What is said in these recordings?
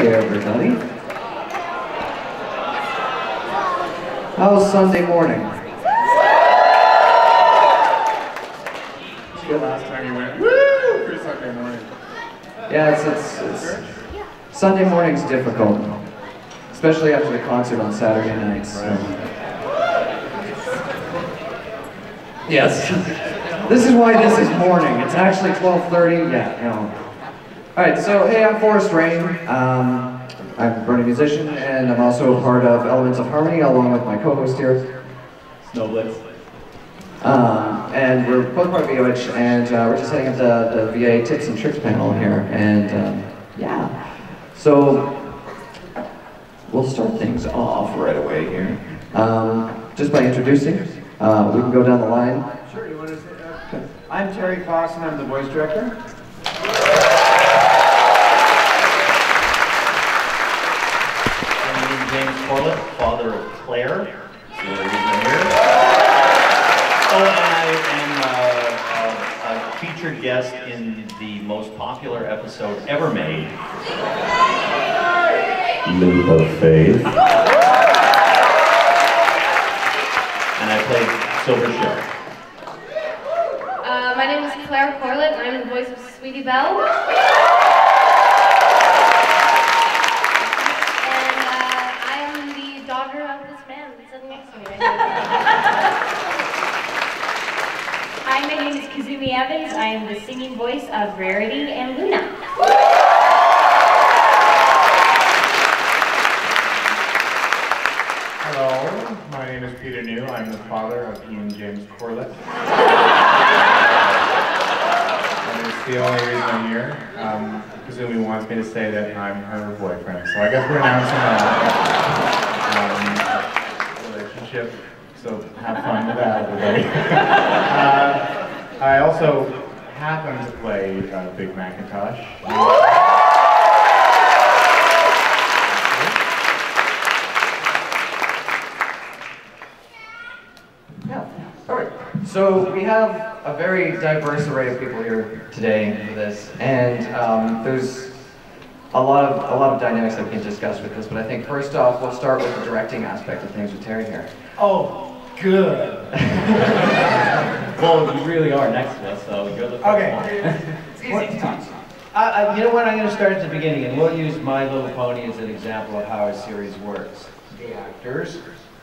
Hey everybody. How's Sunday morning? It's good. Last time you went, woo, for Sunday morning. Yeah, it's Sunday morning's difficult, especially after the concert on Saturday nights. So. Yes. This is why this is morning. It's actually 12:30. Yeah, no. All right, so hey, I'm Forrest Rain. I'm a Brony musician, and I'm also a part of Elements of Harmony, along with my co-host here, Snowblitz. And we're both part of VOH, and we're just heading up the VA Tips and Tricks panel here, and yeah. So we'll start things off right away here, just by introducing. We can go down the line. Sure. You want to say? Okay. I'm Terry Klassen. I'm the voice director. James Corlett, father of Claire. So the reason I'm here. Oh, and I am a featured guest in the most popular episode ever made, Leap of Faith. And I played Silver Shell. My name is Claire Corlett, and I'm the voice of Sweetie Belle. Hi, my name is Kazumi Evans. I am the singing voice of Rarity and Luna. Hello, my name is Peter New. I'm the father of Ian James Corlett. And it's the only reason I'm here. Kazumi wants me to say that I'm her boyfriend, so I guess we're announcing that relationship. So have fun with that, everybody. I also happen to play Big Macintosh. Yeah. All right. So we have a very diverse array of people here today for this, and there's a lot of dynamics that we can discuss with this. But I think first off, we'll start with the directing aspect of things with Terry here. Oh. Good. Well, you really are next to us, so you're the first one. It's easy to talk. You know what? I'm going to start at the beginning, and we'll use My Little Pony as an example of how our series works. The actors.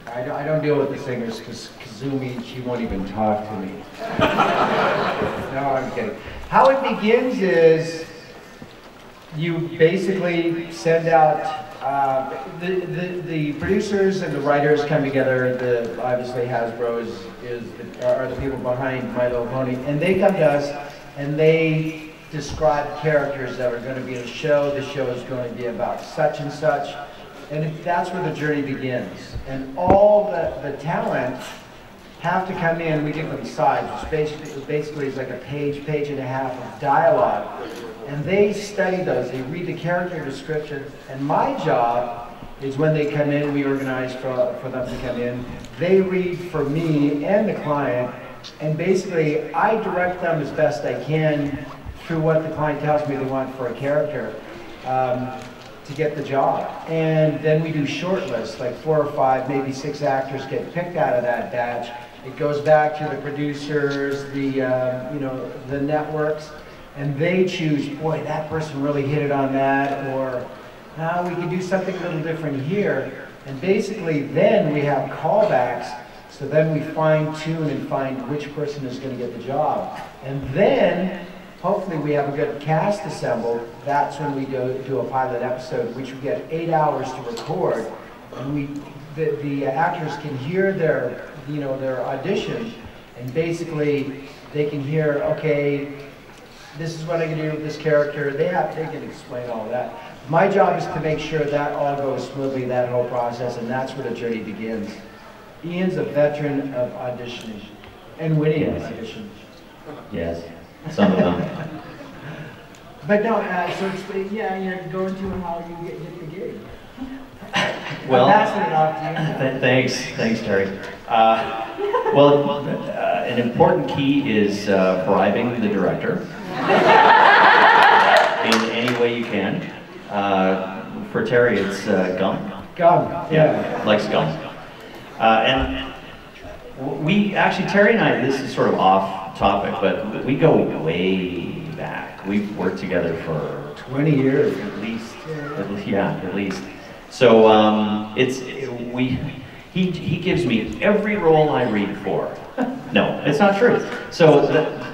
I don't deal with the singers because Kazumi, she won't even talk to me. No, I'm kidding. How it begins is you basically send out. The producers and the writers come together. Obviously Hasbro are the people behind My Little Pony, and they come to us and they describe characters that are going to be in the show. The show is going to be about such and such, and that's where the journey begins. And all the talent have to come in. We give them sides, which basically is like a page and a half of dialogue. And they study those, they read the character description, and my job is when they come in, we organize for them to come in, they read for me and the client, and basically I direct them as best I can through what the client tells me they want for a character to get the job. And then we do short lists, like 4 or 5, maybe 6 actors get picked out of that batch. It goes back to the producers, the networks, and they choose, boy, that person really hit it on that, or we could do something a little different here. And basically then we have callbacks, so then we fine tune and find which person is going to get the job. And then, hopefully we have a good cast assembled. That's when we do a pilot episode, which we get 8 hours to record. And the actors can hear their audition, and basically they can hear, okay, this is what I can do with this character. They can explain all that. My job is to make sure that all goes smoothly, that whole process, and that's where the journey begins. Ian's a veteran of auditioning and winning auditions. Yes, some of them. But no, so explain, you're going to how you get the gig. Well, I'm passing it off to you. Thanks, Terry. An important key is bribing the director in any way you can. for Terry, it's gum. Gum, Yeah, likes gum. And we actually, Terry and I, this is sort of off topic, but we go way back. We've worked together for 20 years. at least. Yeah, at least. So he gives me every role I read for. No, it's not true. So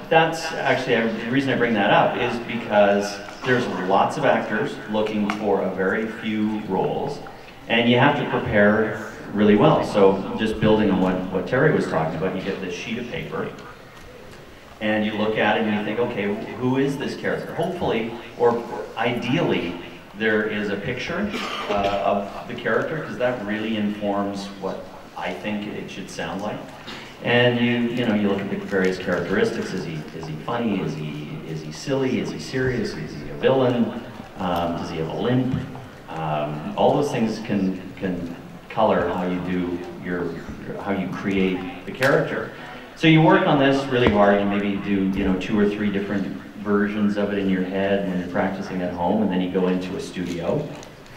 that's actually, the reason I bring that up is because there's lots of actors looking for a very few roles, and you have to prepare really well. So just building on what Terry was talking about, you get this sheet of paper, and you look at it and you think, okay, who is this character? Hopefully, or ideally, there is a picture of the character, because that really informs what I think it should sound like. And you look at the various characteristics. Is he funny? Is he silly? Is he serious? Is he a villain? Does he have a limp? All those things can color how you do how you create the character. So you work on this really hard. You maybe do 2 or 3 different versions of it in your head when you're practicing at home, and then you go into a studio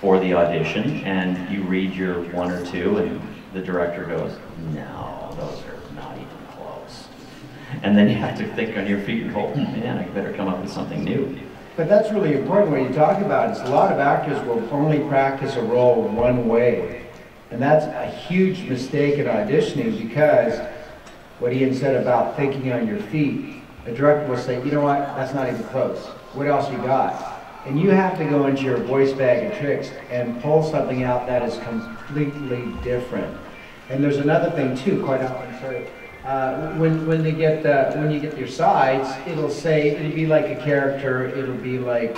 for the audition and you read your 1 or 2, and the director goes, "No, those are not even close." And then you have to think on your feet and go, "Oh man, I better come up with something new." But that's really important when you talk about it. A lot of actors will only practice a role one way. And that's a huge mistake in auditioning, because what Ian said about thinking on your feet, a director will say, "You know what, that's not even close. What else you got?" And you have to go into your voice bag of tricks and pull something out that is completely different. And there's another thing too, quite often, sorry. When you get your sides, it'll be like a character, it'll be like,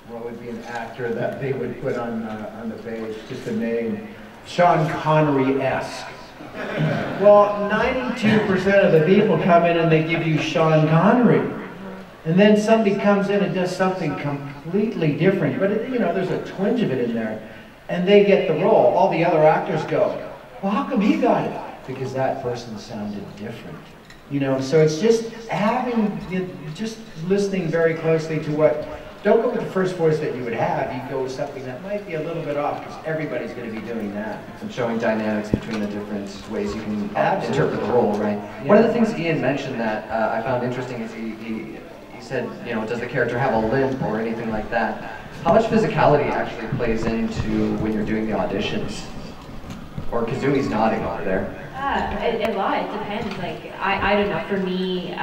what would be an actor that they would put on the page, just a name, Sean Connery-esque. Well, 92% of the people come in and they give you Sean Connery. And then somebody comes in and does something completely different, but there's a twinge of it in there, and they get the role. All the other actors go, "Well, how come he got it?" Because that person sounded different. So it's just just listening very closely to don't go with the first voice that you would have. You go with something that might be a little bit off, because everybody's going to be doing that. And showing dynamics between the different ways you can Absolutely. interpret the role, right? Yeah. One of the things Ian mentioned that I found interesting is he said, does the character have a limp or anything like that? How much physicality actually plays into when you're doing the auditions? Or Kazumi's nodding over there. A lot. It depends. Like I don't know. For me,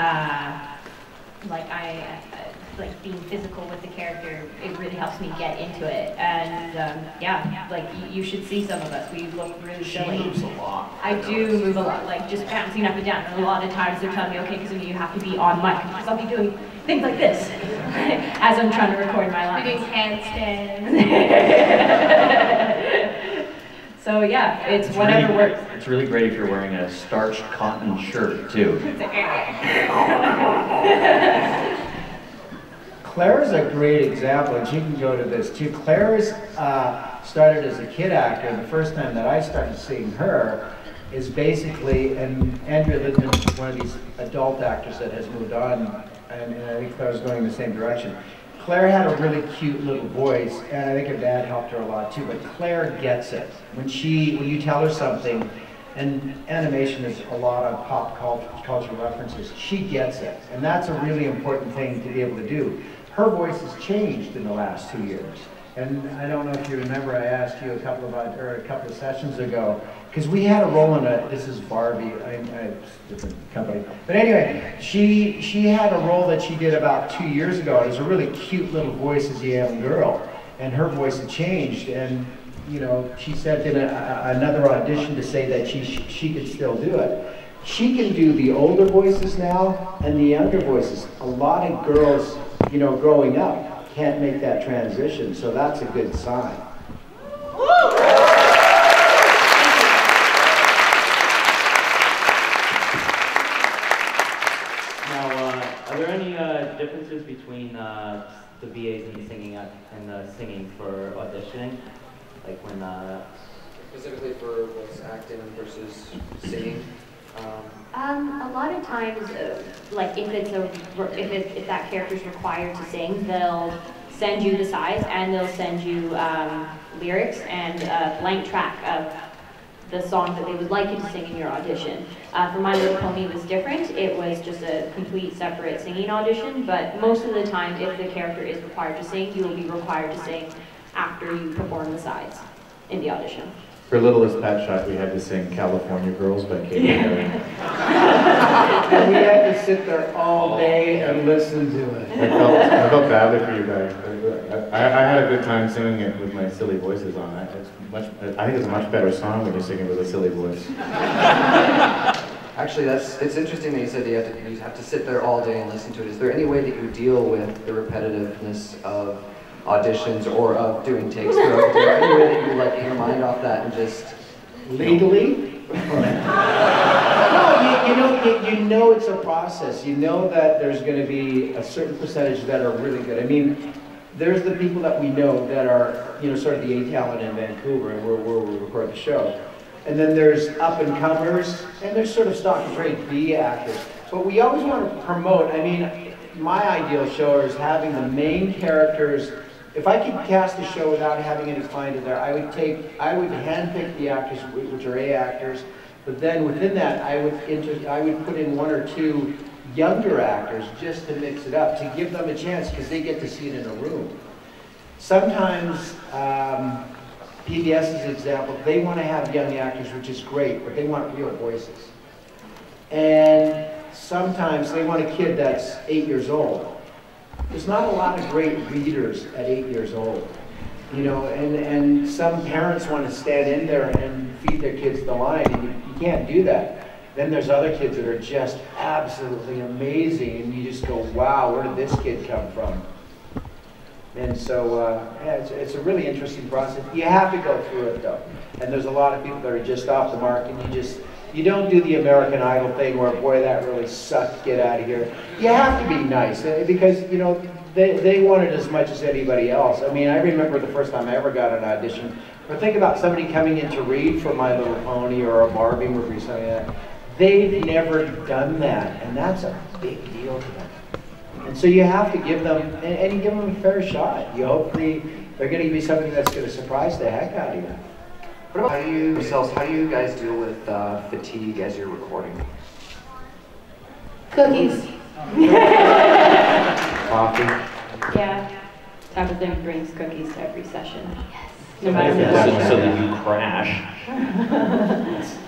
like being physical with the character, it really helps me get into it. And yeah, like you should see some of us. We look really silly. She moves a lot. I do move a lot, like just bouncing up and down. And a lot of times they're telling me, "Okay, Kazumi, you have to be on mic," because I'll be doing things like this as I'm trying to record my lines. Doing handstands. So yeah, it's whatever works. It's really great if you're wearing a starched cotton shirt too. Claire's a great example, and she can go to this too. Claire's started as a kid actor, and the first time that I started seeing her is basically, and Andrea Lidman is one of these adult actors that has moved on, and I think Claire's going in the same direction. Claire had a really cute little voice, and I think her dad helped her a lot too, but Claire gets it. When you tell her something, and animation is a lot of pop cultural references, she gets it. And that's a really important thing to be able to do. Her voice has changed in the last 2 years. And I don't know if you remember, I asked you a couple of sessions ago, because we had a role in this is Barbie, different company. But anyway, she had a role that she did about 2 years ago. It was a really cute little voice as a young girl. And her voice had changed. And she sent in another audition to say that she could still do it. She can do the older voices now and the younger voices. A lot of girls, growing up, can't make that transition, so that's a good sign. Now, are there any differences between the VAs and the singing for auditioning? Like when Specifically for voice acting versus singing? A lot of times, like if that character's required to sing, they'll send you the sides, and they'll send you lyrics and a blank track of the song that they would like you to sing in your audition. For My Little Pony, it was different. It was just a complete separate singing audition, but most of the time, if the character is required to sing, you will be required to sing after you perform the sides in the audition. For Littlest Pet Shop, we had to sing California Girls by Katy Perry. And we had to sit there all day and listen to it. I felt badly for you guys. I had a good time singing it with my silly voices on it. I think it's a much better song when you sing it with a silly voice. Actually, it's interesting that you said you have to sit there all day and listen to it. Is there any way that you deal with the repetitiveness of auditions or of doing takes? Is there any way that you get your mind off that and just legally? No, you know it's a process. You know that there's going to be a certain percentage that are really good. I mean, there's the people that we know that are, sort of the A talent in Vancouver, and where we record the show. And then there's up and comers, and there's sort of stock and grade B actors. But we always want to promote. I mean, my ideal show is having the main characters. If I could cast a show without having any client in there, I would handpick the actors, which are A actors, but then within that, I would put in one or two younger actors just to mix it up, to give them a chance, because they get to see it in a room. Sometimes, PBS is an example, they want to have young actors, which is great, but they want real voices. And sometimes they want a kid that's 8 years old. There's not a lot of great readers at 8 years old, and some parents want to stand in there and feed their kids the line, and you can't do that. Then there's other kids that are just absolutely amazing, and you just go, wow, where did this kid come from? And so, it's a really interesting process. You have to go through it, though. And there's a lot of people that are just off the mark, and you don't do the American Idol thing where, boy, that really sucked, get out of here. You have to be nice, because, they want it as much as anybody else. I mean, I remember the first time I ever got an audition, or think about somebody coming in to read for My Little Pony or a Barbie movie or something like that. They've never done that, and that's a big deal to them. And so you have to give them, and you give them a fair shot. You hopefully, they're going to give you something that's going to surprise the heck out of you. What about how do you guys deal with fatigue as you're recording? Cookies. Coffee. Yeah. Tabitha brings cookies to every session. Yes. No So matter that you crash.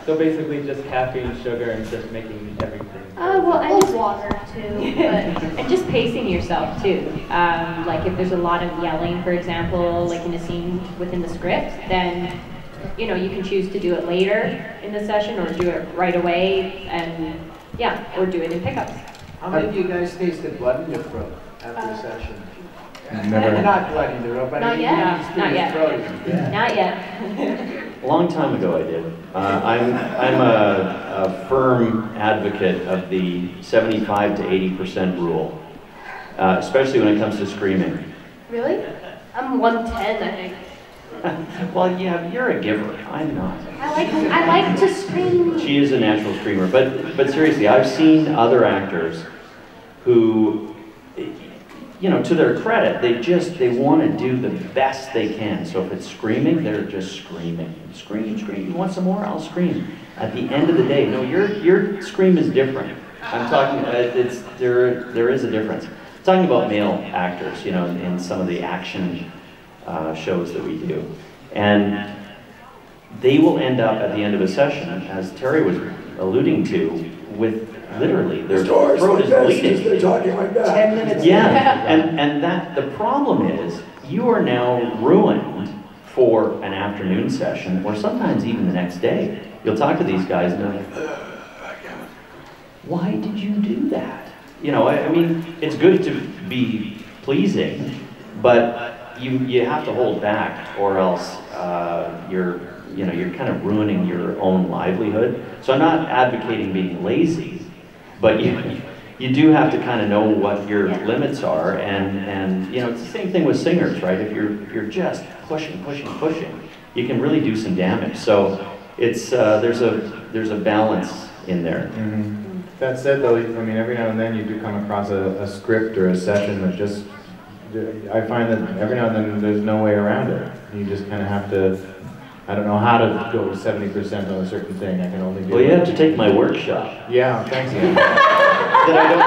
So basically just caffeine, sugar, and just making everything. Well, and just water too. But And just pacing yourself too. Like if there's a lot of yelling, for example, like in a scene within the script, then you can choose to do it later in the session or do it right away, and or do it in pickups. How many of you guys tasted blood in your throat after a session? Never. Not blood in your throat, but Not yet. Not yet. Yeah. Not yet. A long time ago I did. I'm a firm advocate of the 75 to 80% rule, especially when it comes to screaming. really? I'm 110, I think. Well, yeah, you're a giver. I'm not. I like to scream. She is a natural screamer, but seriously, I've seen other actors who, to their credit, they want to do the best they can. So if it's screaming, they're just screaming. Scream, scream. You want some more? I'll scream. At the end of the day, no, your scream is different. I'm talking, there is a difference. I'm talking about male actors, in some of the action shows that we do. And they will end up at the end of a session, as Terry was alluding to, with literally their throat is bleeding. They're talking like that. 10 minutes. Yeah, and the problem is you are now ruined for an afternoon session, or sometimes even the next day. You'll talk to these guys and they're like, why did you do that? I mean, it's good to be pleasing, but you have to hold back, or else you're kind of ruining your own livelihood. So I'm not advocating being lazy, but you do have to kind of know what your limits are, and it's the same thing with singers, right? If you're just pushing, you can really do some damage. So it's there's a balance in there. Mm-hmm. That said, though, I mean, every now and then you do come across a script or a session that just I find that every now and then there's no way around it. You just kind of have to, I don't know how to go 70% on a certain thing. I can only do Well, you have to take my workshop. Yeah, thanks, Ian. That I don't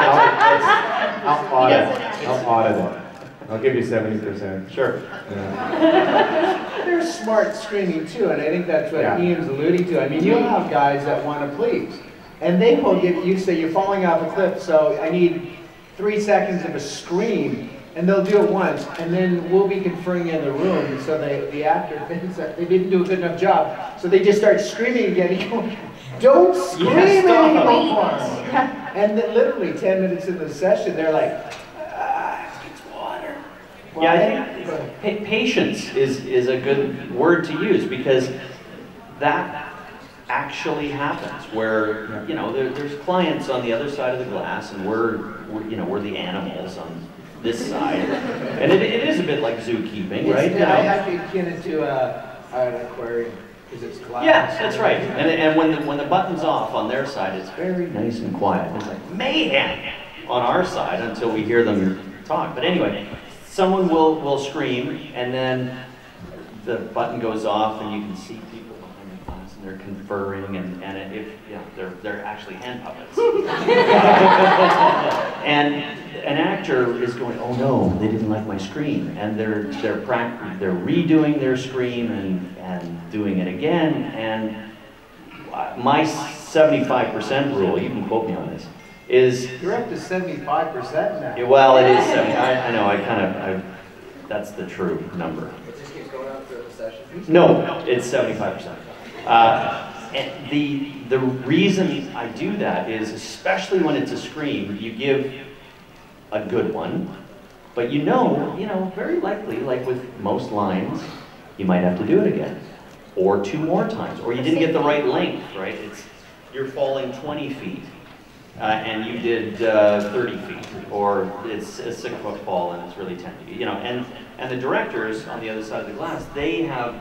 I'll audit it. I'll give you 70%. Sure. Yeah. There's smart screening too, and I think that's what Yeah. Ian's alluding to. I mean, you'll have guys that want to please, and they will give you say you're falling off a cliff, so I need 3 seconds of a scream, and they'll do it once, and then we'll be conferring in the room, so the actor thinks that they didn't do a good enough job, so they just start screaming again. You go, don't scream anymore! And then literally 10 minutes into the session, they're like, it's water. Well, Yeah, I think patience is a good word to use, because that actually happens where, you know, there's clients on the other side of the glass, and we're the animals on this side, and it is a bit like zookeeping, right? Yeah, I could akin it to an aquarium, because it's glass. Yeah, that's right. And when the button's off on their side, it's very nice and quiet. It's like mayhem on our side until we hear them talk. But anyway, someone will scream, and then the button goes off, and you can see people behind the glass, and they're conferring, and if they're actually hand puppets. And an actor is going, oh no, they didn't like my scream, and they're redoing their scream and doing it again. And my 75% rule, you can quote me on this, is You're up to 75% now. well, it is 70. I know. That's the true number. It just keeps going up through the session. No, it's 75%. And the reason I do that is, especially when it's a scream, you give a good one, but you know, very likely, like with most lines, you might have to do it again, or 2 more times, or you didn't get the right length, right? You're falling 20 feet, and you did 30 feet, or it's a 6-foot fall and it's really 10 feet, you know, and the directors on the other side of the glass, they have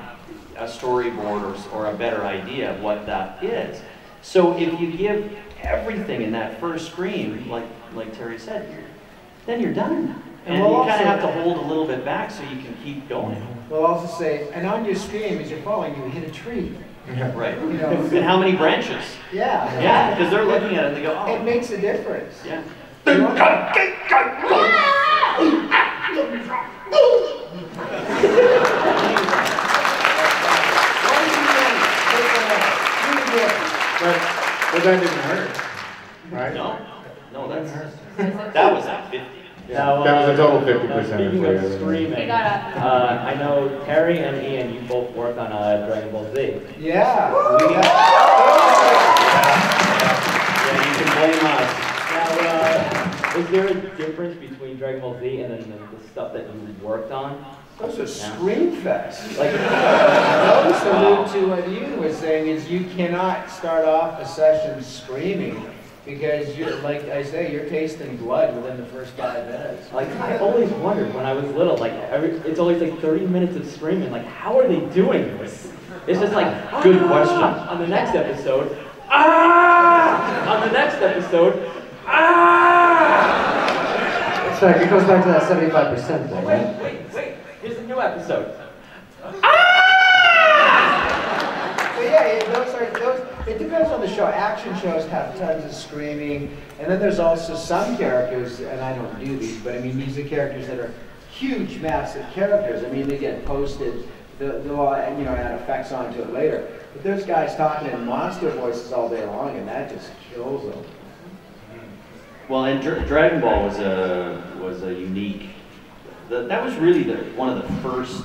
a storyboard or a better idea of what that is. So if you give everything in that first scream, like Terry said, then you're done. And we'll you kind of also- have to hold a little bit back so you can keep going. We'll also say, and on your scream, as you're falling, you hit a tree. Right. You know. And how many branches? Yeah. Yeah, because they're looking at it and they go, It oh. makes a difference. Yeah. You know? But that didn't hurt, right? No, that was at 50. Now, That was a total 50% now, speaking for of you. screaming, I know Terry and Ian, you both worked on Dragon Ball Z. Yeah. Yeah, you can blame us. Now, is there a difference between Dragon Ball Z and then the stuff that you worked on? Those are scream fest. Like, Those allude to what Ian was saying, is you cannot start off a session screaming, because you're, like I say, you're tasting blood within the first 5 minutes. like I always wondered when I was little, like it's always like 30 minutes of screaming. Like, how are they doing this? It's just like, Good question. on the next episode, ah! On the next episode, ah! It's like, it goes back to that 75% thing, right? Wait. Here's a new episode. So yeah, it depends on the show. Action shows have tons of screaming, and then there's also some characters, and I don't do these, but I mean, these are characters that are huge, massive characters. I mean, they get posted, they'll add effects onto it later. But there's guys talking in monster voices all day long, and that just kills them. Well, and Dragon Ball was a unique. That was really one of the first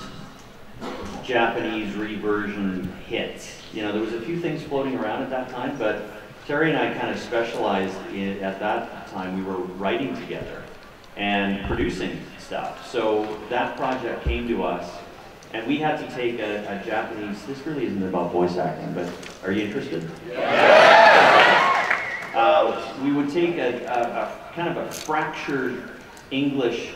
Japanese reversion hits. You know, there was a few things floating around at that time, but Terry and I kind of specialized in, at that time, we were writing together and producing stuff. So that project came to us, and we had to take a Japanese, this really isn't about voice acting, but are you interested? Yeah. We would take a kind of a fractured English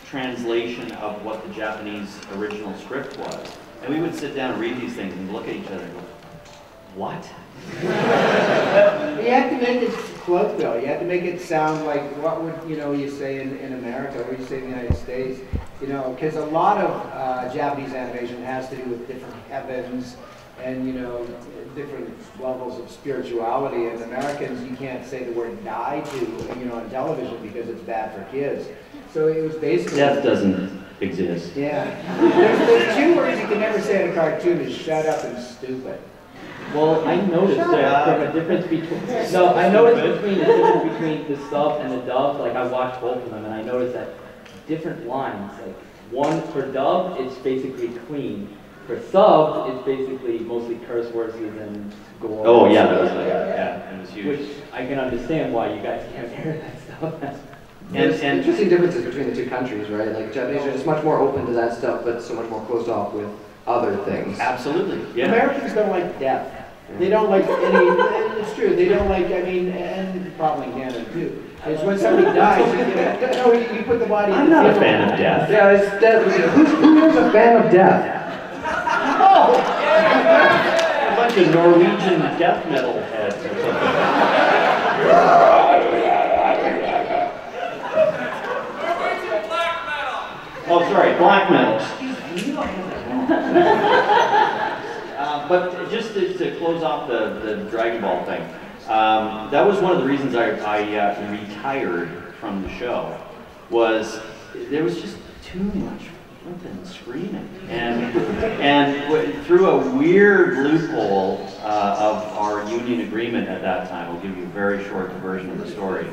translation of what the Japanese original script was. And we would sit down and read these things and look at each other and go, what? You have to make it float bill. You had to make it sound like what would you say in America, what would you say in the United States? Because a lot of Japanese animation has to do with different heavens and different levels of spirituality. And Americans, you can't say the word "die" to on television because it's bad for kids. So it was basically Death doesn't exist. Yeah. There's two words you can never say in a cartoon: is "shut up" and "stupid." Well, I noticed that from a difference between I noticed between the difference between the sub and the dub. Like I watched both of them, and I noticed that different lines. Like one for dub, it's basically clean. For sub, it's basically mostly curse words and gore. Oh yeah, that was it was huge. Which I can understand why you guys can't hear that stuff. There's interesting differences between the two countries, right? Like Japanese are just much more open to that stuff, but so much more closed off with other things. Absolutely. Yeah. Americans don't like death. They don't like any. It's true. They don't like. And probably Canada too. It's when somebody dies, you put the body. I'm not a fan of death. Yeah, it's death. Who is a fan of death? Oh! A bunch of Norwegian death metal heads or something. Oh, sorry, black metal. Excuse me. But just to close off the Dragon Ball thing, that was one of the reasons I retired from the show. Was there was just too much flipping screaming, and through a weird loophole of our union agreement at that time, I'll give you a very short version of the story.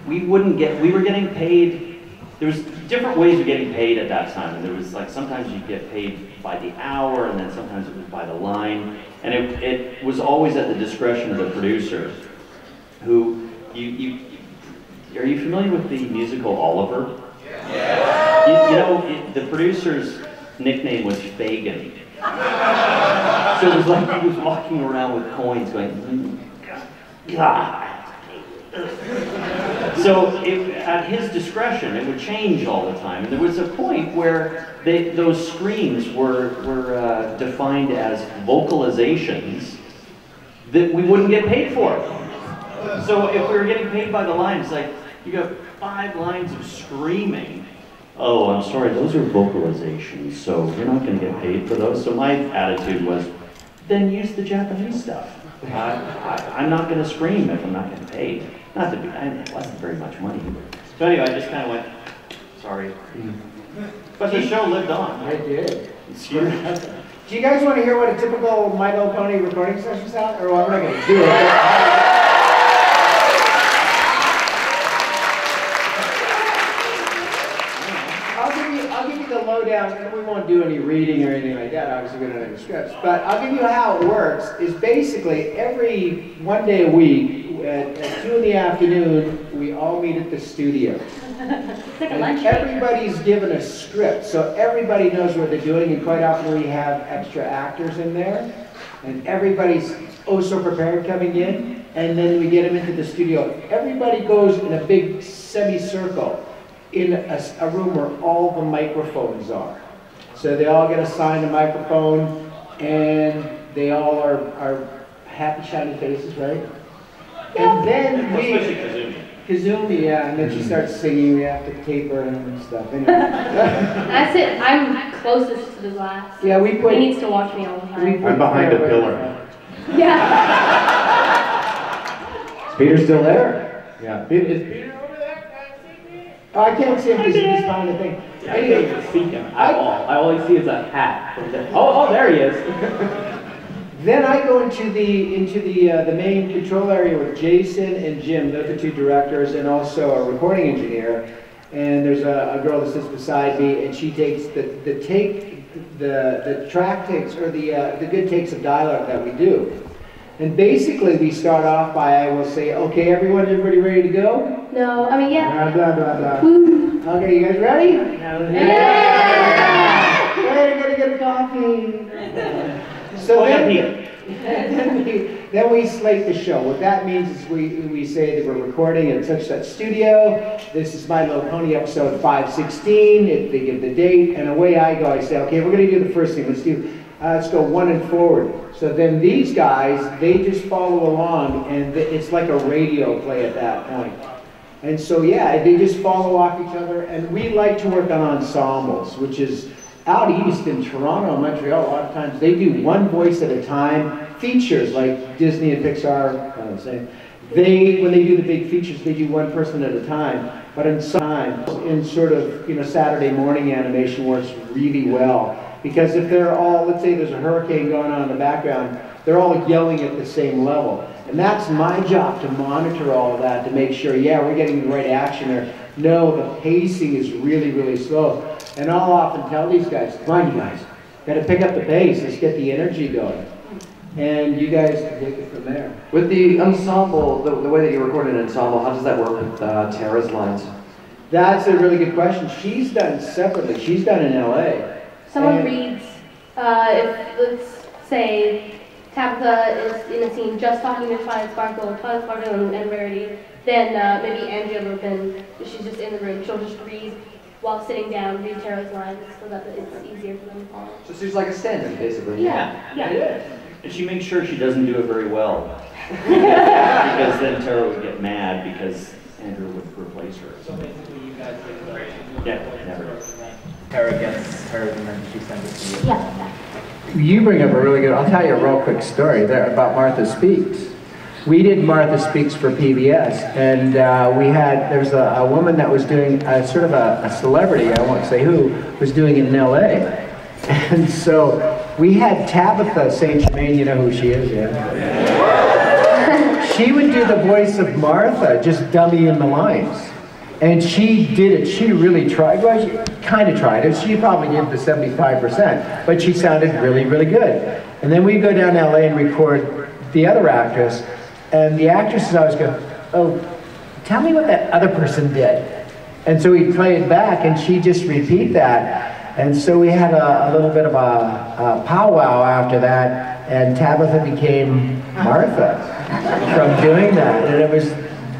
We were getting paid. There was different ways of getting paid at that time, and there was like sometimes you get paid by the hour, and then sometimes it was by the line, and it was always at the discretion of the producer. Who are you familiar with the musical Oliver? Yeah. The producer's nickname was Fagin. So it was like he was walking around with coins, going, God. So at his discretion, it would change all the time. And there was a point where those screams were defined as vocalizations that we wouldn't get paid for. So if we were getting paid by the line, it's like, you got 5 lines of screaming. Oh, I'm sorry, those are vocalizations, so you're not going to get paid for those. So my attitude was, then use the Japanese stuff. I'm not going to scream if I'm not getting paid. Not to be, it wasn't very much money. So anyway, I just kind of went, sorry. But the show lived on. I did. Do you guys want to hear what a typical My Little Pony recording session sounds? Or I'm not going to do it. I'll give you the lowdown, and we won't do any reading or anything like that. Obviously, we don't have any scripts. But I'll give you how it works. Is basically every one day a week at 2 in the afternoon, we all meet at the studio. It's like a lunch. Everybody's given a script, so everybody knows what they're doing. And quite often we have extra actors in there, and everybody's oh so prepared coming in. And then we get them into the studio. Everybody goes in a big semicircle in a room where all the microphones are. So they all get assigned a microphone, and they all are happy, shiny faces, right? And then Especially Kazumi, yeah, and then she starts singing, we have to tape her and stuff. Anyway. That's it. I'm closest to the glass. Yeah, we put... He needs to watch me all the time. I'm behind a pillar. Yeah. Is Peter still there? Yeah. Is Peter over there? Can I see me? Oh, I can't see him because he's behind the thing. I can't even see him at all. I only see is a hat. From the, oh, there he is. Then I go into the main control area with Jason and Jim. They're the 2 directors and also a recording engineer. And there's a girl that sits beside me, and she takes the track takes, or the good takes of dialogue that we do. And basically we start off by, I will say, okay, everybody ready to go? No, I mean, yeah. Blah, blah, blah, blah. Woo. Okay, you guys ready? Yeah. Hey, we're gonna get a coffee. So then we slate the show. What that means is we say that we're recording at such studio. This is My Little Pony episode 516. They give the date, and away I go. I say, okay, we're going to do the first thing. Let's do let's go 1 and forward. So then these guys, they just follow along, and it's like a radio play at that point. And so yeah, they just follow off each other, and we like to work on ensembles, which is out east in Toronto and Montreal, a lot of times they do one voice at a time. Features like Disney and Pixar, when they do the big features, they do one person at a time. But in sort of, you know, Saturday morning animation works really well. Because if they're all, let's say there's a hurricane going on in the background, they're all yelling at the same level. And that's my job, to monitor all of that, to make sure, yeah, we're getting the right action there. No, the pacing is really, really slow. And I'll often tell these guys, come on, you guys, gotta pick up the pace, let's get the energy going. And you guys can take it from there. With the ensemble, the way that you record an ensemble, how does that work with Tara's lines? That's a really good question. She's done separately. She's done in LA. Someone reads, if, let's say, Tabitha is in a scene just talking to Twilight Sparkle and Rarity, then maybe Andrea Lupin, if she's just in the room, she'll just read while sitting down, read Tara's lines so that it's easier for them to follow. So she's like a stand-in, basically. Yeah. And she makes sure she doesn't do it very well. Because then Tara would get mad because Andrew would replace her. So basically you guys get the Yeah, never. Tara gets hers and then she sends it to you. Yeah. You bring up a really good, I'll tell you a real quick story there about Martha Speaks. We did Martha Speaks for PBS, and there was a woman that was doing sort of a celebrity, I won't say who, was doing it in LA. And so we had Tabitha St. Germain, you know who she is, yeah? She would do the voice of Martha, just dummy in the lines. And she did it, she really tried, well, she kind of tried it, she probably did the 75%, but she sounded really, really good. And then we go down to LA and record the other actress, and the actresses always go, oh, tell me what that other person did. And so we'd play it back, and she'd just repeat that. And so we had a little bit of a powwow after that, and Tabitha became Martha from doing that. And it was,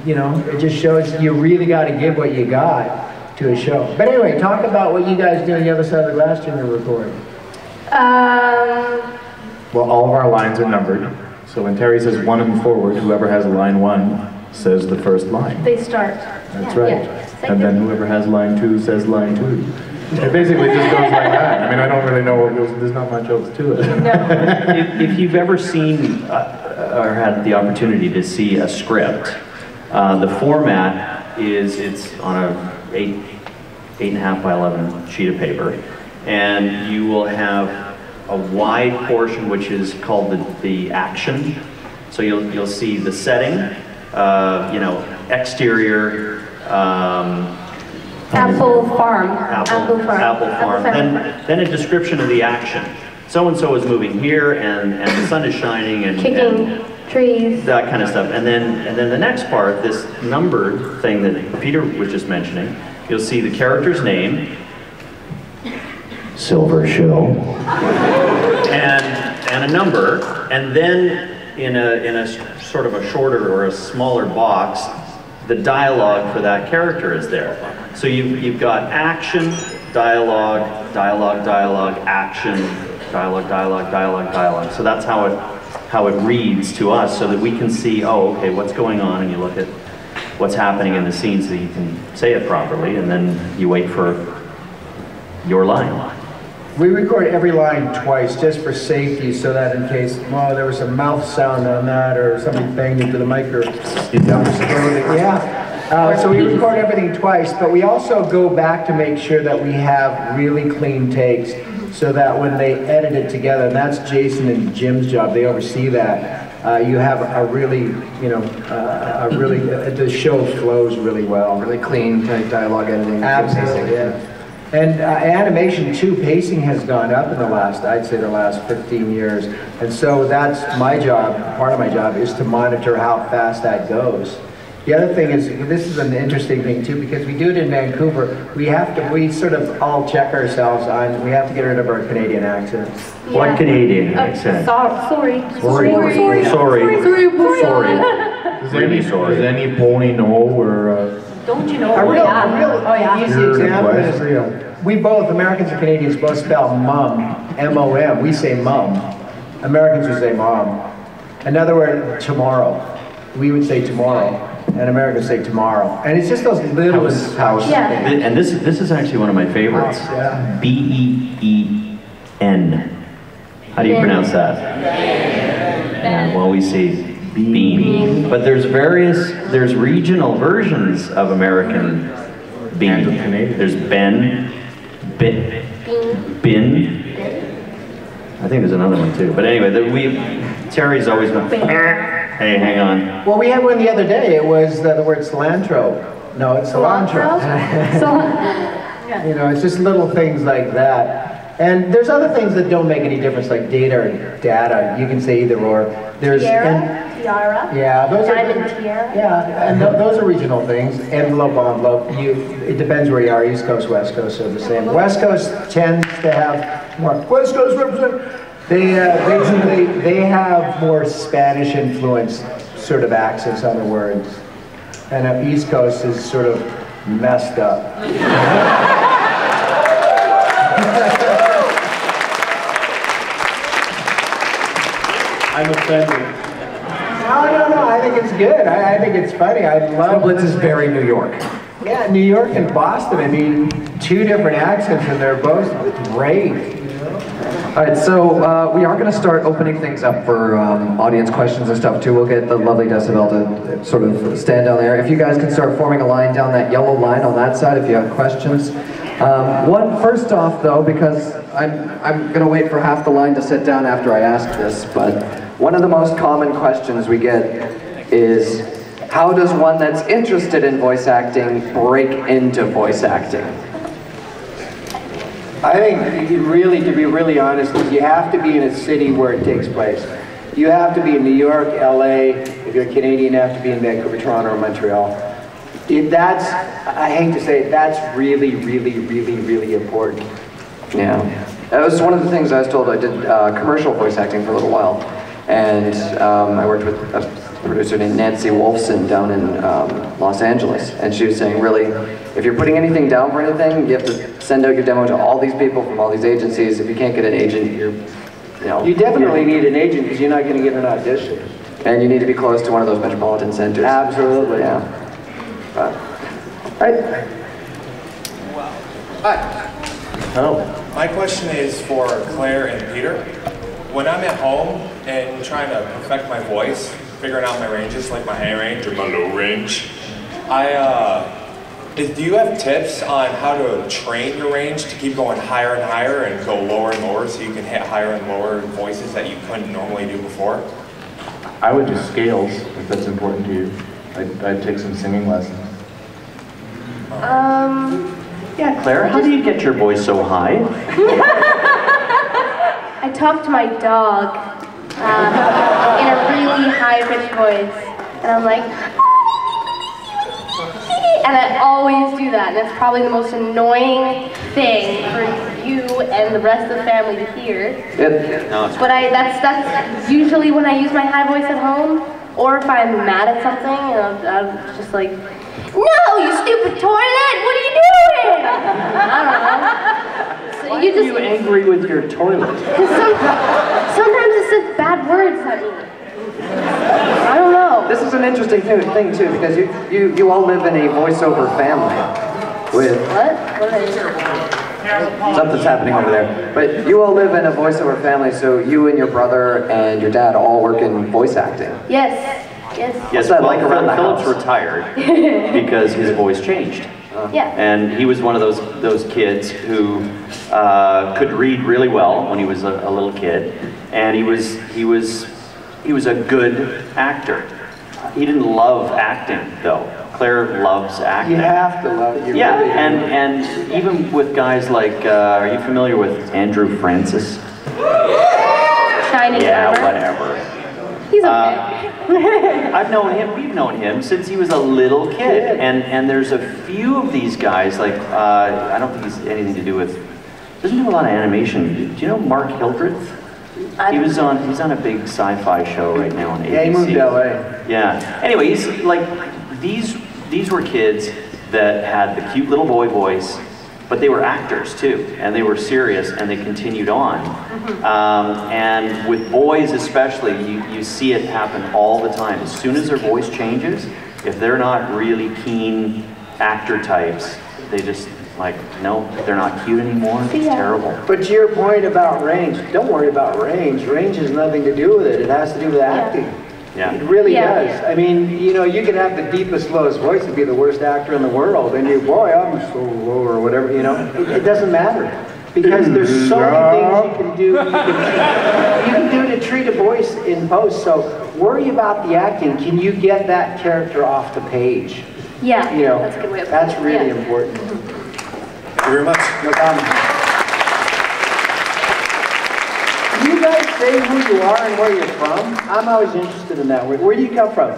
you know, it just shows you really got to give what you got to a show. But anyway, talk about what you guys do on the other side of the glass during the recording. Well, all of our lines are numbered. So when Terry says 1 and forward, whoever has line 1 says the first line. They start. That's right. Yeah. And then whoever has line 2 says line 2. It basically just goes like that. I mean, I don't really know what goes, there's not much else to it. No. If you've ever seen or had the opportunity to see a script, the format is it's on a 8.5 by 11 sheet of paper, and you will have a wide portion which is called the action. So you'll see the setting, you know, exterior. Apple Farm. Apple Farm. Then a description of the action. So and so is moving here, and the sun is shining, and Kicking trees. that kind of stuff. And then the next part, this numbered thing that Peter was just mentioning, you'll see the character's name, Silver Show, and a number, and then in a sort of a shorter or a smaller box, the dialogue for that character is there. So you've got action, dialogue, action, dialogue. So that's how it reads to us, so that we can see, oh, okay, what's going on, and you look at what's happening in the scene so that you can say it properly, and then you wait for your line. We record every line twice, just for safety, so that in case, well, there was a mouth sound on that, or somebody banged into the mic, or so we record everything twice, but we also go back to make sure that we have really clean takes, so that when they edit it together, and that's Jason and Jim's job, they oversee that, you have a really, you know, the show flows really well. Really clean dialogue editing. Absolutely, yeah. And animation too, pacing has gone up in the last, I'd say the last 15 years. And so that's my job, part of my job is to monitor how fast that goes. The other thing is, this is an interesting thing too, because we do it in Vancouver, we sort of all check ourselves on, we have to get rid of our Canadian accents. Yeah. What Canadian accent? Sorry. Does any pony know where? Don't you know? A real Yeah. easy example is we both, Americans and Canadians, both spell mum, M-O-M. We say mum. Americans would say mom. In other words, tomorrow. We would say tomorrow, and Americans say tomorrow. And it's just those little House. Yeah. And this is actually one of my favorites. Yeah. B-E-E-N. How do you pronounce that? Yeah, well, we see bean. But there's regional versions of American bean. There's Ben, Bin. I think there's another one too. But anyway, Terry's always been, hey, hang on. Well, we had one the other day. It was the word cilantro. No, it's cilantro. You know, it's just little things like that. And there's other things that don't make any difference, like data or data. You can say either or. There's Tiara. Yeah, those Diamond are tiara. Yeah, and those are regional things. Envelope, envelope. It depends where you are. East Coast, West Coast are the same. West Coast tends to have more. West Coast represent. They have more Spanish influenced sort of accents on the words, and East Coast is sort of messed up. I'm offended. No, I think it's good. I think it's funny. I love Blitz is very New York. Yeah, New York and Boston. I mean, two different accents, and they're both great. All right, so we are going to start opening things up for audience questions and stuff too. We'll get the lovely Decibel to sort of stand down there. If you guys can start forming a line down that yellow line on that side if you have questions. First off though, because I'm going to wait for half the line to sit down after I ask this, but one of the most common questions we get is, how does one that's interested in voice acting break into voice acting? I think, to be really honest, you have to be in a city where it takes place. You have to be in New York, LA. If you're Canadian, you have to be in Vancouver, Toronto, or Montreal. I hate to say it, that's really, really, really, really important. Yeah, that was one of the things I was told. I did commercial voice acting for a little while, and I worked with a producer named Nancy Wolfson down in Los Angeles, and she was saying, really, if you're putting anything down for anything, you have to send out your demo to all these people from all these agencies. If you can't get an agent, You definitely need an agent because you're not going to get an audition. And you need to be close to one of those metropolitan centers. Absolutely. Yeah. Right. Hi. Hello. My question is for Claire and Peter. When I'm at home and trying to perfect my voice, figuring out my ranges, like my high range or my low range, do you have tips on how to train your range to keep going higher and higher and go lower and lower so you can hit higher and lower voices that you couldn't normally do before? I would do scales if that's important to you. I'd take some singing lessons. Yeah, Claire, how do you get your voice so high? I talk to my dog in a really high-pitched voice, and I'm like, and I always do that, and it's probably the most annoying thing for you and the rest of the family to hear. But that's usually when I use my high voice at home, or if I'm mad at something, I'm just like, no, you stupid toilet! What are you doing? I don't know. So Why are you angry with your toilet? Sometimes it says bad words at me. I don't know. This is an interesting thing too, because you all live in a voiceover family with... What? What are they? Something's happening over there. But you all live in a voiceover family, so you and your brother and your dad all work in voice acting. Yes. Yes, What's that like around the Phillips house? retired because his voice changed. Yeah. And he was one of those kids who could read really well when he was a little kid, and he was a good actor. He didn't love acting though. Claire loves acting. You have to love it. Yeah, and even with guys like, are you familiar with Andrew Francis? Shining Yeah, armor. whatever. He's okay. We've known him since he was a little kid, and there's a few of these guys, like, I don't think he's anything to do with, doesn't do a lot of animation. Do you know Mark Hildreth? He's on a big sci-fi show right now on ABC. Yeah, he moved to LA. Yeah. Anyway, he's like, these were kids that had the cute little boy voice, but they were actors too, and they were serious, and they continued on. And with boys especially, you see it happen all the time. As soon as their voice changes, if they're not really keen actor types, they just like, no, they're not cute anymore. It's terrible. But to your point about range, don't worry about range. Range has nothing to do with it. It has to do with acting. Yeah. It really does. I mean, you know, you can have the deepest, lowest voice and be the worst actor in the world, and you, boy, I'm so low or whatever, you know. It doesn't matter. Because there's so many things you can do. You can do to treat a voice in post. So worry about the acting. Can you get that character off the page? Yeah, you know, that's a good way of putting that's it. really important. Thank you very much. No problem. Do you guys say who you are and where you're from? I'm always interested in that. Where do you come from?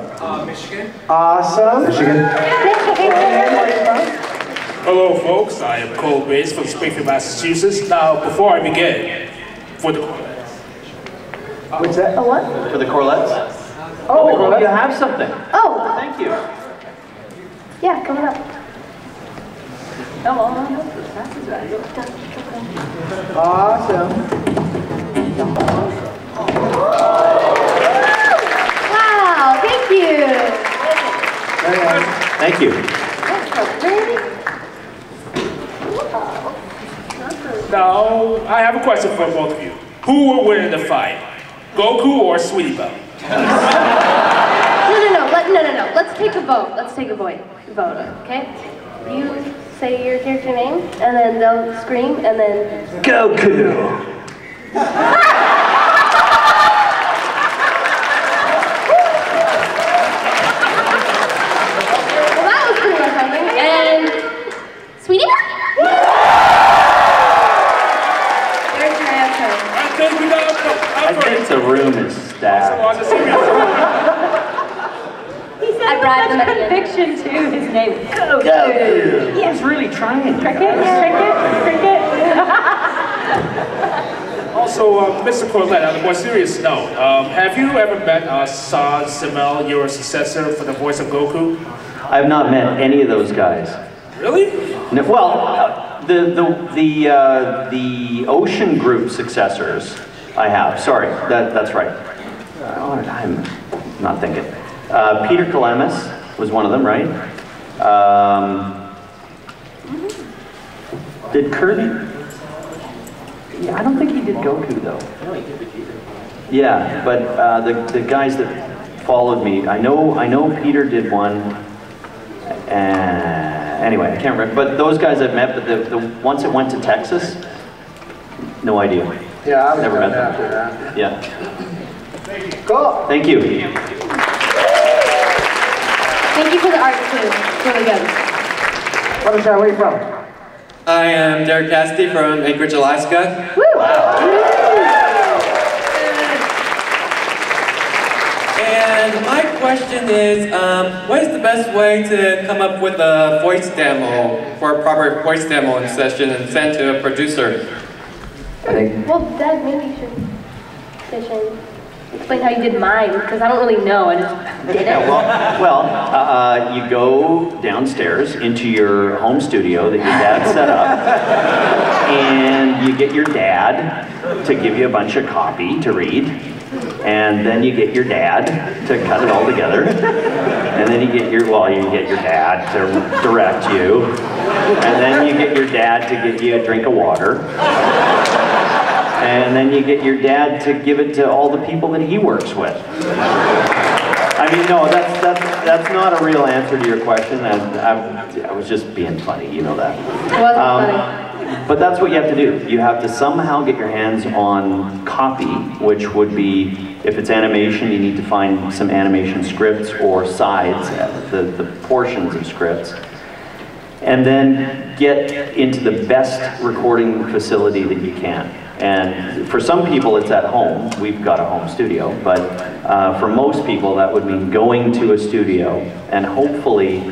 Michigan. Awesome. Michigan. Where are you from? Hello folks, I am Cole Bates from Springfield, Massachusetts. Now, before I begin, for the Corlett. What's that? A what? For the Corletts? Oh, you have something. Oh, Thank you. yeah, coming up. awesome. Wow, thank you. Thank you. Now, I have a question for both of you. Who will win in the fight? Goku or Sweetie Belle? No. Let's take a vote. Let's take a vote, okay? You say your character name, and then they'll scream, and then... Goku! Well, that was pretty much something. And... Sweetie Belle? There's your answer. I think the room is stacked. I bribed him at the end. Fiction too, his name. Goku! He was really trying. Cricket. Also, Mr. Corlett, on a more serious note, have you ever met San Simel, your successor for the voice of Goku? I have not met any of those guys. Really? No, well, the Ocean Group successors, I have. Sorry, that's right. I'm not thinking. Peter Kalamis was one of them, right? Did Kirby? Yeah, I don't think he did Goku though. No, he did Vegeta. Yeah, but the guys that followed me, I know Peter did one. Anyway, I can't remember. But those guys I've met, but the once it went to Texas, no idea. Yeah, I was Never met them. after that. Yeah. Cool. Thank you. Thank you for the art too. It's really good. What is that? Where are you from? I am Derek Cassidy from Anchorage, Alaska. Woo! Wow. And my question is, what is the best way to come up with a voice demo for a proper voice demo in session and send to a producer? Well, Dad, maybe you should explain how you did mine, because I don't really know. I just did it. Well, you go downstairs into your home studio that your dad set up, and you get your dad to give you a bunch of copy to read, and then you get your dad to cut it all together, and then you get your dad to direct you, and then you get your dad to give you a drink of water. And then you get your dad to give it to all the people that he works with. I mean, no, that's not a real answer to your question. I was just being funny, you know that. It wasn't funny. But that's what you have to do. You have to somehow get your hands on copy, which would be, if it's animation, you need to find some animation scripts or sides, the portions of scripts. And then get into the best recording facility that you can. And for some people it's at home. We've got a home studio, but for most people that would mean going to a studio and hopefully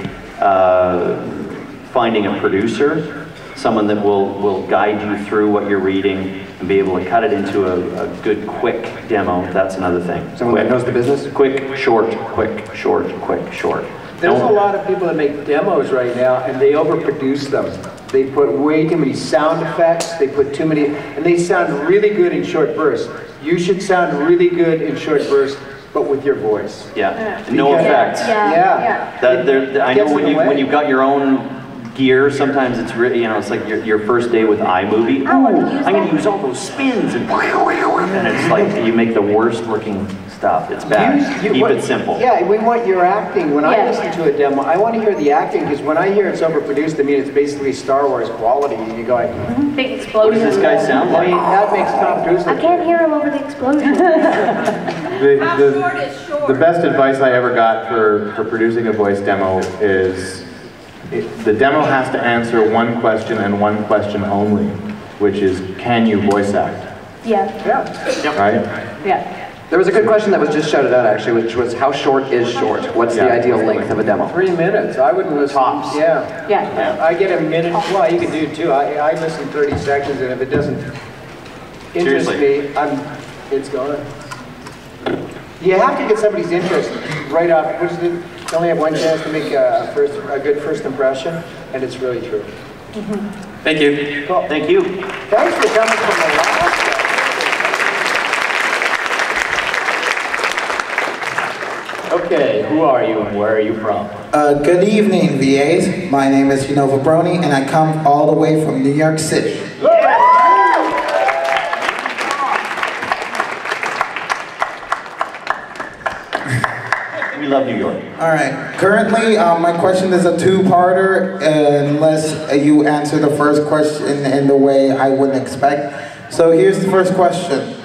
finding a producer, someone that will guide you through what you're reading and be able to cut it into a good, quick demo. That's another thing. Someone that knows the business? Quick, short, quick, short, quick, short. There's a lot of people that make demos right now, and they overproduce them. They put way too many sound effects, they put too many, and they sound really good in short bursts. You should sound really good in short bursts, but with your voice. Yeah, no effects. I know when you've got your own gear, sometimes it's really, you know, it's like your first day with iMovie. Ooh, I'm gonna use all those spins and it's like you make the worst looking stuff. It's bad. Keep it simple. Yeah, we want your acting. When I listen to a demo, I want to hear the acting, because when I hear it's overproduced, I mean it's basically Star Wars quality. And you go like, big explosion. What does this guy sound like? I mean, that makes Tom Cruise. I can't hear him over the explosion. The best advice I ever got for producing a voice demo is the demo has to answer one question and one question only, which is, can you voice act? Yeah. Right? Yeah. There was a good question that was just shouted out actually, which was how short is short? What's the ideal length of a demo? 3 minutes. I wouldn't listen. Tops. Yeah. I get a minute. Well, you can do it too. I listen 30 seconds, and if it doesn't interest me, it's gone. You have to get somebody's interest right off. Which is you only have one chance to make a good first impression, and it's really true. Thank you. Cool. Thank you. Thanks for coming from Alaska. Okay, who are you and where are you from? Good evening, VAs. My name is Brony, and I come all the way from New York City. We love New York. All right. Currently, my question is a two-parter, unless you answer the first question in the way I wouldn't expect. So here's the first question.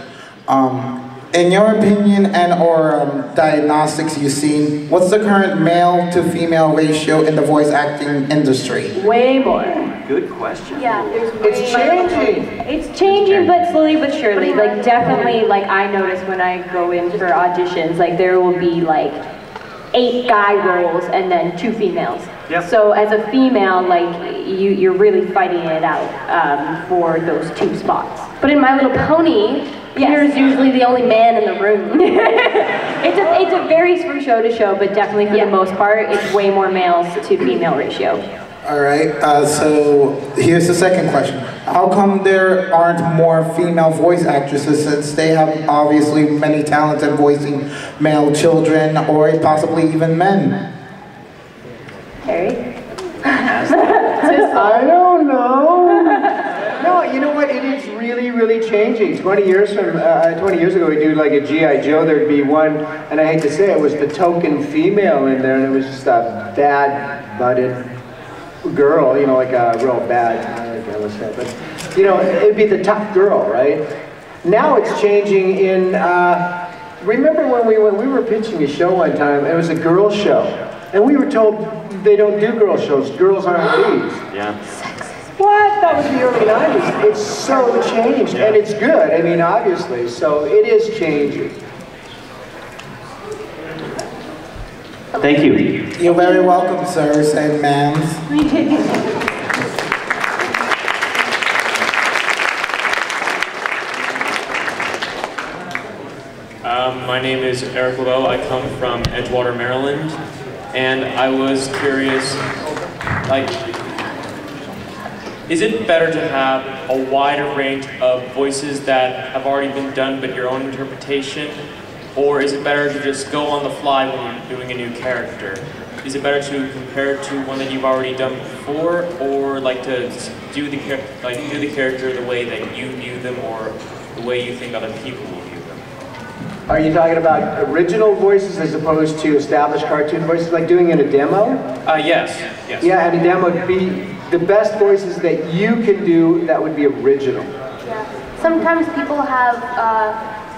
In your opinion and/or diagnostics you've seen, what's the current male-to-female ratio in the voice acting industry? Way more. Good question. Yeah, it's changing. It's changing, but slowly but surely. Like definitely, like I notice when I go in for auditions, like there will be like 8 guy roles and then 2 females. Yep. So as a female, like you're really fighting it out for those 2 spots. But in My Little Pony, Peter's usually the only man in the room. It's a varies from show to show, but definitely for the most part, it's way more males to female ratio. All right, so here's the second question. How come there aren't more female voice actresses, since they have obviously many talents in voicing male children or possibly even men? Harry? I don't know. No, you know what? It is really, really changing. 20 years ago, we'd do like a G.I. Joe. There'd be one, and I hate to say it, was the token female in there, and it was just a bad-butted girl, you know, like a real bad, but, you know, it'd be the tough girl, right? Now it's changing in, remember when we were pitching a show one time, it was a girl show, and we were told they don't do girl shows, girls aren't leads. Yeah. What? That was the early 90s. It's so changed, and it's good, I mean, obviously, so it is changing. Thank you. You're very welcome, sirs and ma'ams. My name is Eric Lavelle. I come from Edgewater, Maryland, and I was curious, like, is it better to have a wider range of voices that have already been done but your own interpretation? Or is it better to just go on the fly when you're doing a new character? Is it better to compare to one that you've already done before, or like to do the character the way that you view them, or the way you think other people will view them? Are you talking about original voices as opposed to established cartoon voices, like doing in a demo? Yes. Yeah, and a demo would be the best voices that you can do that would be original. Yeah. Sometimes people have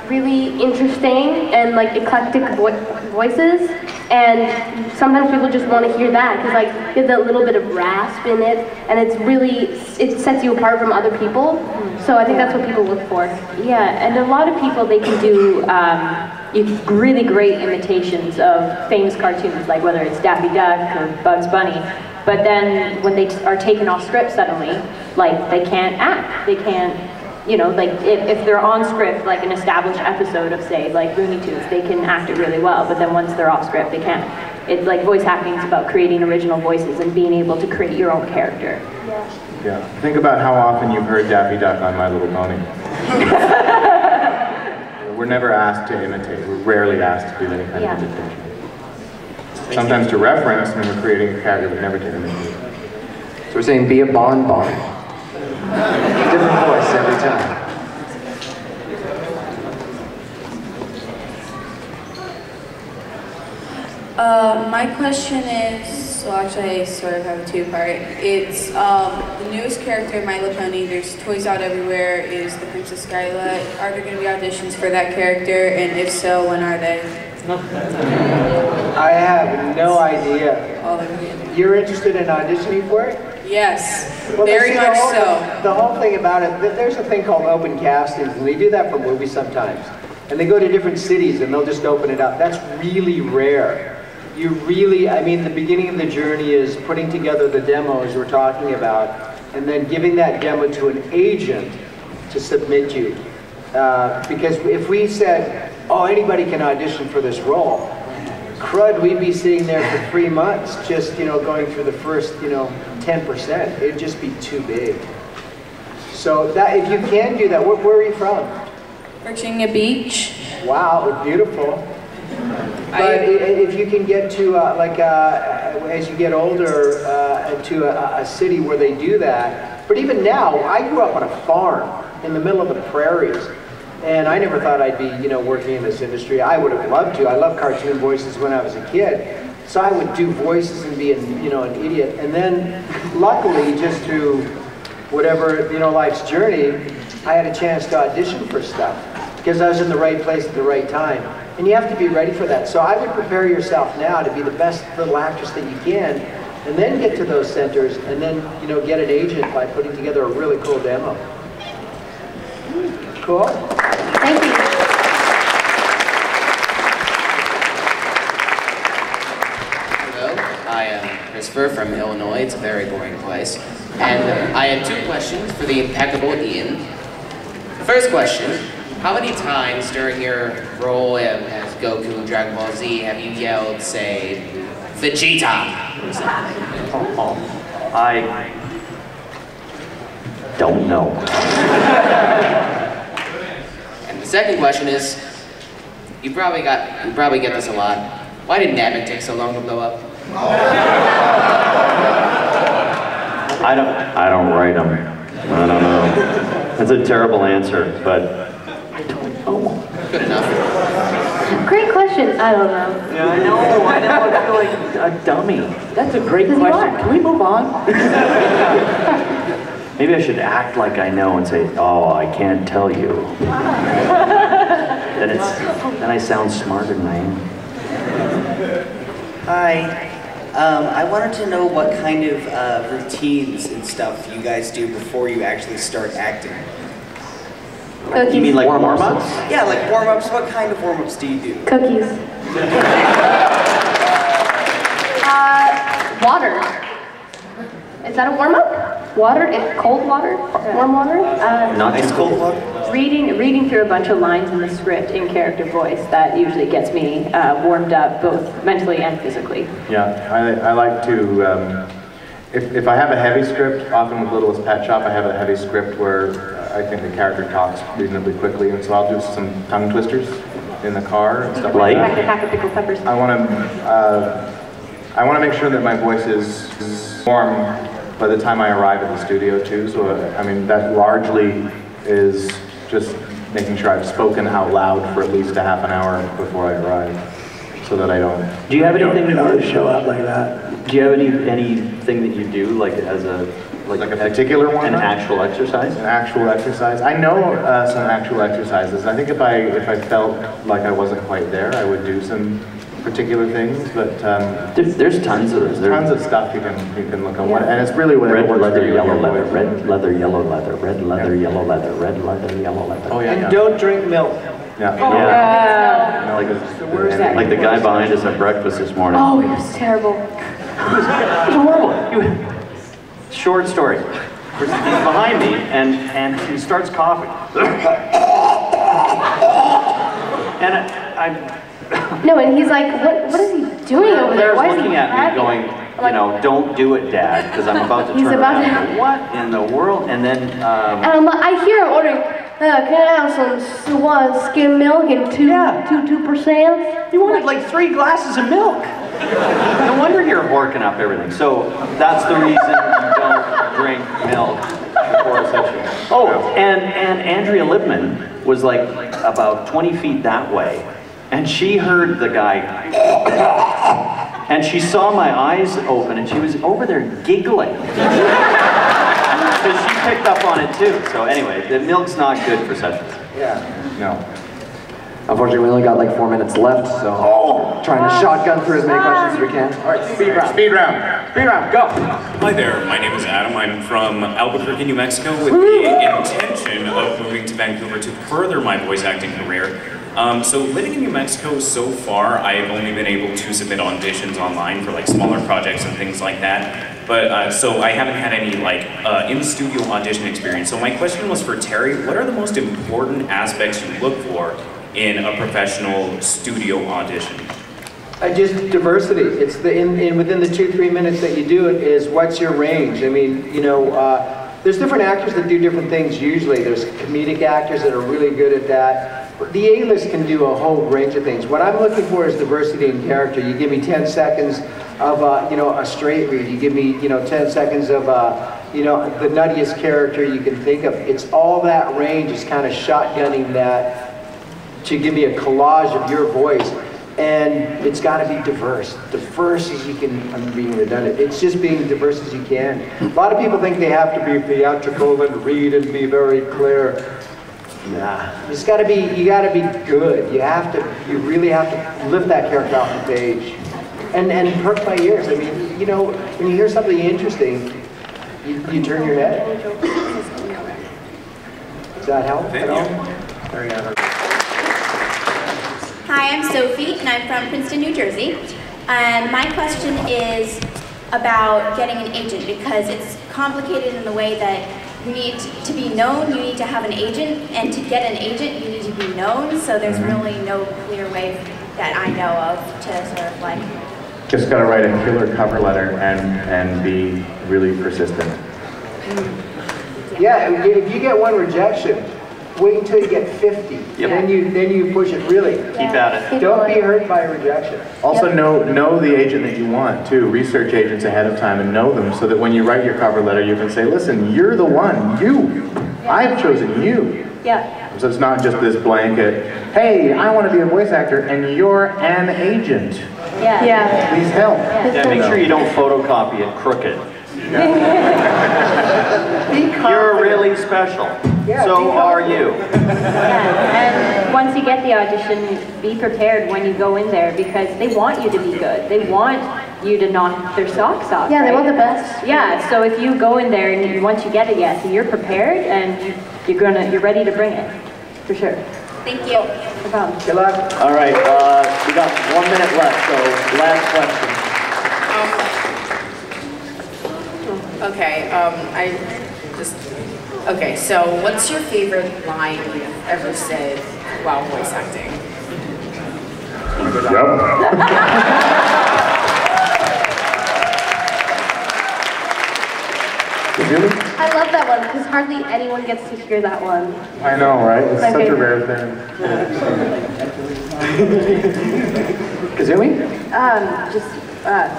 really interesting and like eclectic voices, and sometimes people just want to hear that because like you have that little bit of rasp in it, and it sets you apart from other people. So I think that's what people look for. Yeah, and a lot of people, they can do really great imitations of famous cartoons, like whether it's Daffy Duck or Bugs Bunny. But then when they are taken off script suddenly, like they can't act, they can't. You know, like if they're on script, like an established episode of, say, like Looney Tunes, they can act it really well, but then once they're off script, they can't. It's like voice acting is about creating original voices and being able to create your own character. Yeah. Yeah. Think about how often you've heard Daffy Duck on My Little Pony. We're never asked to imitate. We're rarely asked to do any kind of imitation. Sometimes to reference when we're creating a character, but never to imitate. So we're saying be a bonbon. Different voice every time. My question is, well actually I sort of have a two-part. It's the newest character in My Little Pony, there's toys out everywhere, is the Princess Scarlet. Are there going to be auditions for that character, and if so, when are they? I have no idea. You're interested in auditioning for it? Yes, Well, very see, much the whole, so. The whole thing about it, there's a thing called open castings, and they do that for movies sometimes. And they go to different cities and they'll just open it up. That's really rare. You really, I mean, the beginning of the journey is putting together the demos we're talking about, and then giving that demo to an agent to submit you. Because if we said, oh, anybody can audition for this role, crud, we'd be sitting there for 3 months just, you know, going through the first, you know, 10%. It'd just be too big. So that, if you can do that, where are you from? Virginia Beach. Wow, beautiful. But if you can get to, as you get older, to a city where they do that. But even now, I grew up on a farm in the middle of the prairies. And I never thought I'd be, you know, working in this industry. I would have loved to. I loved cartoon voices when I was a kid. So I would do voices and be, you know, an idiot. And then, luckily, just through whatever, you know, life's journey, I had a chance to audition for stuff. Because I was in the right place at the right time. And you have to be ready for that. So I would prepare yourself now to be the best little actress that you can, and then get to those centers, and then, you know, get an agent by putting together a really cool demo. Cool? Thank you. Hello, I am Christopher from Illinois. It's a very boring place. And I have two questions for the impeccable Ian. The first question, how many times during your role as Goku in Dragon Ball Z have you yelled, say, Vegeta? I don't know. And the second question is, you probably get this a lot. Why did Namek take so long to blow up? I don't write them. I don't know. That's a terrible answer, but Good enough. Great question. I don't know. yeah, I know. I feel like a dummy. That's a great question. Can we move on? Maybe I should act like I know and say, oh, I can't tell you. Then I sound smarter than I am. Hi. I wanted to know what kind of routines and stuff you guys do before you actually start acting. Cookies. You mean like warm-ups? Yeah, like warm-ups. What kind of warm-ups do you do? Cookies. Water. Is that a warm-up? Water? It's cold water? Warm water? Not Ice cold water? Reading through a bunch of lines in the script in character voice, that usually gets me warmed up both mentally and physically. Yeah, I like to, if I have a heavy script, often with Littlest Pet Shop, I have a heavy script where I think the character talks reasonably quickly, and so I'll do some tongue twisters in the car and stuff like that. Pack of pickled peppers. I want to make sure that my voice is warm by the time I arrive at the studio too. So I mean that largely is just making sure I've spoken out loud for at least a half an hour before I arrive, so that I don't. Do you have anything to show up like that? Do you have anything that you do like as a like a particular one? An actual exercise? An actual exercise. I know some actual exercises. I think if I felt like I wasn't quite there, I would do some particular things. But there's tons of tons of stuff you can look on. And it's really what red works leather, for you, yellow your leather, voice. red leather, yellow leather, red leather, yellow leather, red leather, yellow leather. Oh yeah. And don't drink milk. Yeah. Yeah. Like the guy behind us at breakfast this morning. Oh, it was terrible. It was horrible. Short story. He's behind me, and he starts coughing. And No, and he's like, what is he doing over there? Claire's Why is he looking at me dragging? going, you know, don't do it, Dad, because I'm about to He's turn about around to- and go, what in the world? And then, And I hear him ordering, can I have some skim milk and 2%? You wanted like 3 glasses of milk. no wonder you're horking up everything. So that's the reason you don't drink milk before a session. Oh, and Andrea Libman was like about 20 feet that way, and she heard the guy, and she saw my eyes open, and she was over there giggling. Because she picked up on it too. So anyway, the milk's not good for sessions. Yeah. No. Unfortunately, we only got like 4 minutes left, so trying to shotgun through as many questions as we can. All right, speed round. Speed round. Speed round, go. Hi there, my name is Adam. I'm from Albuquerque, New Mexico, with the intention of moving to Vancouver to further my voice acting career. So living in New Mexico so far, I've only been able to submit auditions online for like smaller projects and things like that. But so I haven't had any like in-studio audition experience. So my question was for Terry, what are the most important aspects you look for in a professional studio audition? Just diversity. It's within the 2-3 minutes that you do it is what's your range. I mean, you know, there's different actors that do different things usually. There's comedic actors that are really good at that. The A-list can do a whole range of things. What I'm looking for is diversity in character. You give me 10 seconds of, you know, a straight read. You give me, you know, 10 seconds of, you know, the nuttiest character you can think of. It's all that range is kind of shotgunning that to give me a collage of your voice. And it's got to be diverse. Diverse as you can, I'm being redundant. It's just being diverse as you can. A lot of people think they have to be theatrical and read and be very clear. Nah, it's got to be, you got to be good. You really have to lift that character off the page. And perk my ears. I mean, you know, when you hear something interesting, you turn your head. Does that help at all? There you go. Hi, I'm Sophie, and I'm from Princeton, New Jersey. And my question is about getting an agent, because it's complicated in the way that you need to be known, you need to have an agent, and to get an agent, you need to be known, so there's really no clear way that I know of to sort of like... Just gotta write a killer cover letter and be really persistent. Yeah, if you get one rejection, wait until you get 50. Yep. Then you push it really. Keep at it. Don't be hurt by rejection. Also know the agent that you want too. Research agents ahead of time and know them so that when you write your cover letter you can say, listen, you're the one, I've chosen you. Yeah. So it's not just this blanket, hey, I want to be a voice actor and you're an agent. Yeah. Yeah. Please help. Yeah, make sure you don't photocopy it crooked. You're really special. Yeah, so are you. Yeah, and once you get the audition, be prepared when you go in there, because they want you to be good. They want you to knock their socks off. Yeah, they right? want the best. Yeah, so if you go in there and once you get it, yes, you're prepared and you're ready to bring it, for sure. Thank you. No problem. Good luck. All right, we got 1 minute left, so last question. Okay, okay, so what's your favorite line you've ever said while voice acting? I love that one because hardly anyone gets to hear that one. I know, right? It's My such a favorite. rare thing. Kazumi? Just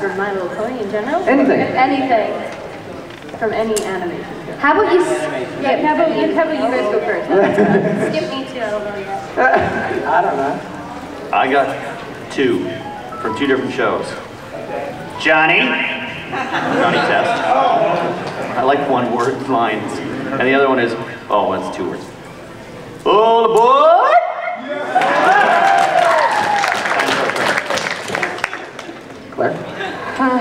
for My Little Pony in general? Anything. Anything. From any animation. How about you? Yeah, how about you guys go first? Skip me too, I don't know yet. I don't know. I got 2 from 2 different shows. Johnny Test. I like one word lines. And the other one is, oh, it's 2 words. Oh, boy! Claire? Well,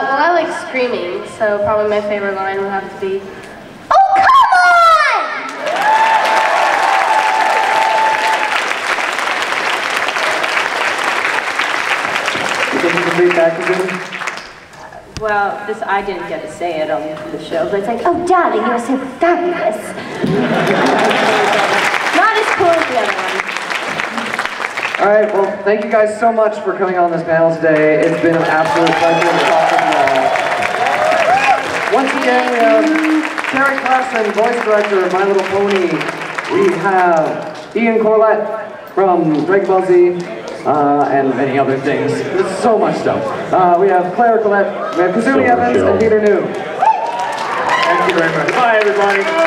I like screaming, so probably my favorite line would have to be, "Oh, come on!" You think you can beat that, Kazumi? Well, I didn't get to say it on the show, but it's like, oh, darling, you're so fabulous. Not as cool as the other one. All right, well, thank you guys so much for coming on this panel today. It's been an absolute pleasure to talk with you all. Once again, we have Terry Klassen, voice director of My Little Pony. We have Ian Corlett from Dragon Ball Z, and many other things. There's so much stuff. We have Claire Corlett, we have Kazumi Evans, and Peter New. Thank you very much. Bye, everybody.